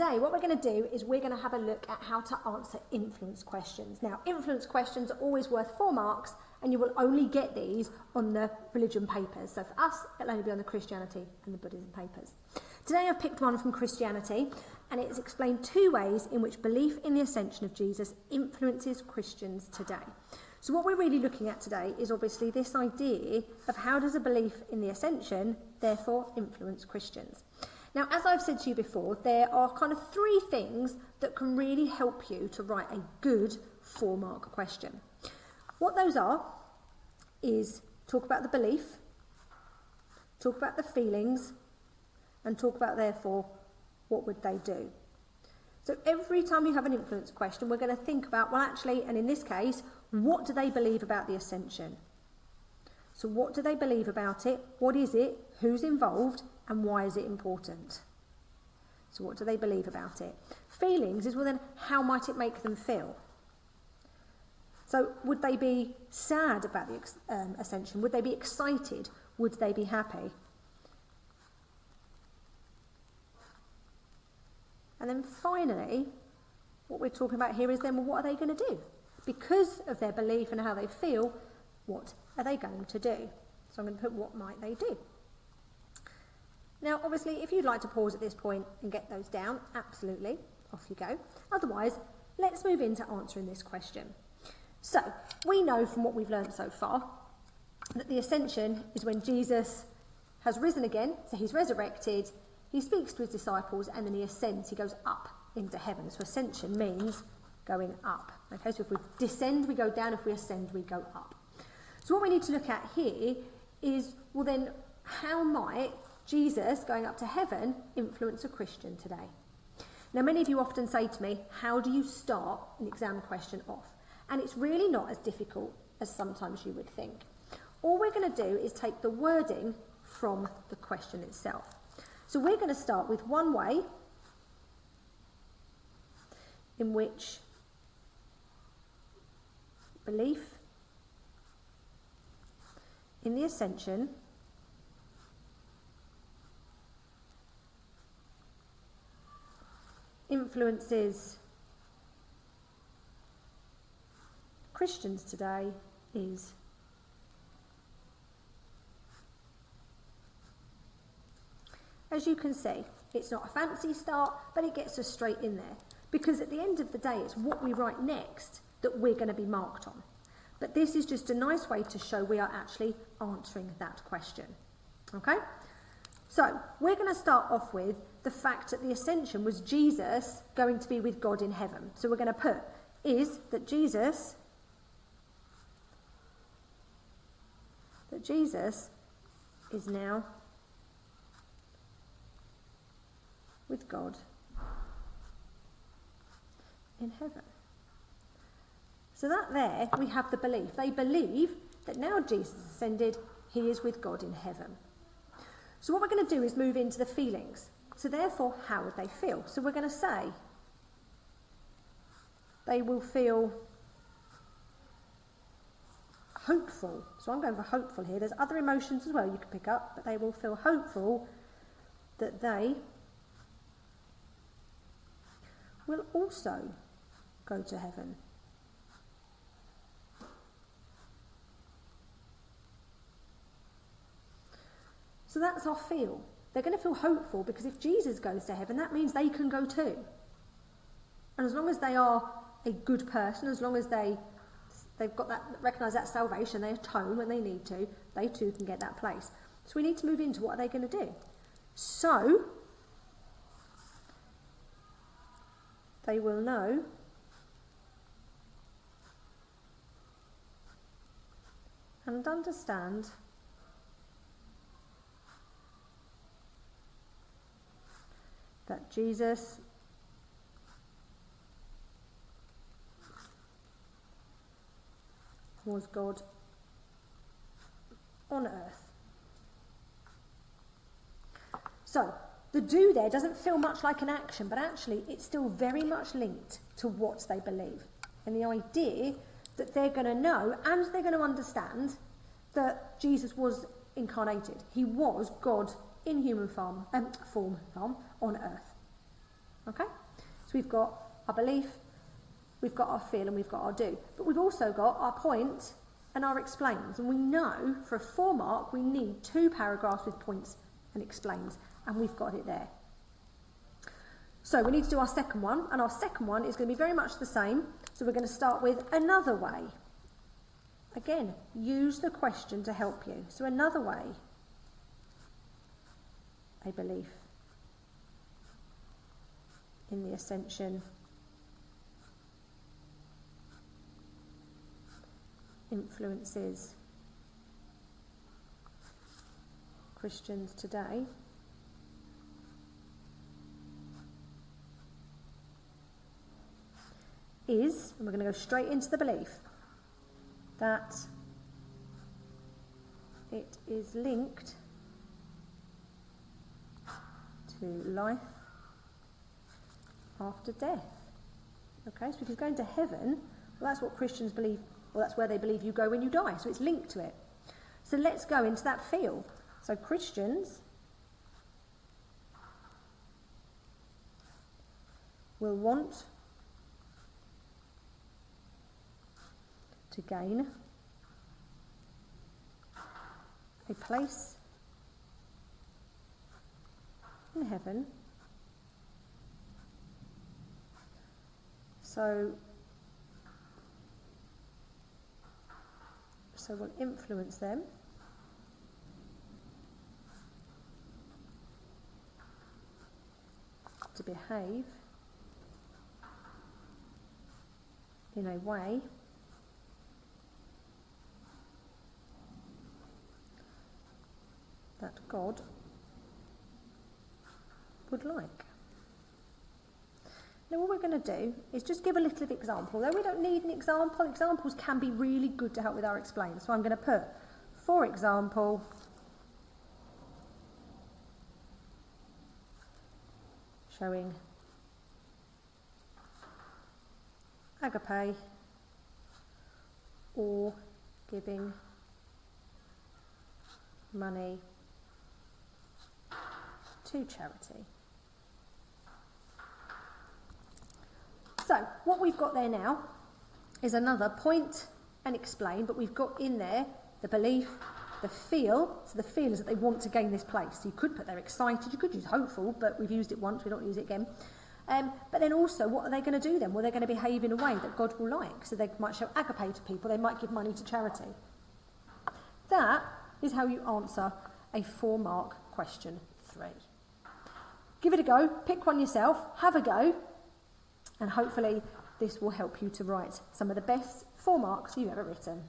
today what we're going to do is we're going to have a look at how to answer influence questions. Now, influence questions are always worth 4 marks, and you will only get these on the religion papers. So for us, it'll only be on the Christianity and the Buddhism papers. Today I've picked one from Christianity, and it's explained 2 ways in which belief in the ascension of Jesus influences Christians today. So what we're really looking at today is obviously this idea of how does a belief in the ascension therefore influence Christians. Now, as I've said to you before, there are kind of 3 things that can really help you to write a good 4-mark question. What those are is talk about the belief, talk about the feelings, and talk about, therefore, what would they do. So every time you have an influence question, we're going to think about, well, actually, and in this case, what do they believe about the ascension? So what do they believe about it? What is it? Who's involved? And why is it important? So what do they believe about it? Feelings is, well, then, how might it make them feel? So would they be sad about the ascension? Would they be excited? Would they be happy? And then finally, what we're talking about here is then, well, what are they going to do? Because of their belief and how they feel, what are they going to do? So I'm going to put what might they do. Now, obviously, if you'd like to pause at this point and get those down, absolutely, off you go. Otherwise, let's move into answering this question. So, we know from what we've learned so far that the ascension is when Jesus has risen again, so he's resurrected, he speaks to his disciples, and then he ascends, he goes up into heaven. So ascension means going up. Okay, so if we descend, we go down. If we ascend, we go up. So what we need to look at here is, well then, how might Jesus going up to heaven influence a Christian today? Now, many of you often say to me, how do you start an exam question off? And it's really not as difficult as sometimes you would think. All we're going to do is take the wording from the question itself. So we're going to start with one way in which belief in the ascension influences Christians today is as you can see, it's not a fancy start, but it gets us straight in there. Because at the end of the day, it's what we write next that we're going to be marked on. But this is just a nice way to show we are actually answering that question. Okay? So, we're going to start off with the fact that the ascension was Jesus going to be with God in heaven. So we're going to put, is that Jesus is now with God in heaven. So that there, we have the belief. They believe that now Jesus ascended, he is with God in heaven. So what we're going to do is move into the feelings. So therefore, how would they feel? So we're going to say they will feel hopeful. So I'm going for hopeful here. There's other emotions as well you can pick up, but they will feel hopeful that they will also go to heaven. So that's our feel. They're going to feel hopeful because if Jesus goes to heaven, that means they can go too. And as long as they are a good person, as long as they've got that, recognise that salvation, they atone when they need to, they too can get that place. So we need to move into what are they going to do. So they will know and understand that Jesus was God on earth. So, the do there doesn't feel much like an action, but actually it's still very much linked to what they believe. And the idea that they're going to know and they're going to understand that Jesus was incarnated. He was God in human form on earth. Okay? So we've got our belief, we've got our feel, and we've got our do. But we've also got our point and our explains. And we know for a 4 mark, we need 2 paragraphs with points and explains. And we've got it there. So we need to do our second one. And our second one is going to be very much the same. So we're going to start with another way. Again, use the question to help you. So another way, a belief in the ascension influences Christians today. Is, and we're going to go straight into the belief, that it is linked to life after death. Okay, so if you're going to heaven, well, that's what Christians believe, well, that's where they believe you go when you die, so it's linked to it. So let's go into that field. So Christians will want to gain a place in heaven, so will influence them to behave in a way that God would like. Now what we're going to do is just give a little example. Though we don't need an example, examples can be really good to help with our explain. So I'm going to put, for example, showing agape or giving money to charity. So what we've got there now is another point and explain, but we've got in there the belief, the feel. So the feel is that they want to gain this place. So you could put they're excited, you could use hopeful, but we've used it once, we don't use it again. But then also, what are they going to do then? Well, they're going to behave in a way that God will like. So they might show agape to people, they might give money to charity. That is how you answer a 4-mark question 3. Give it a go, pick one yourself, have a go, and hopefully this will help you to write some of the best 4 marks you've ever written.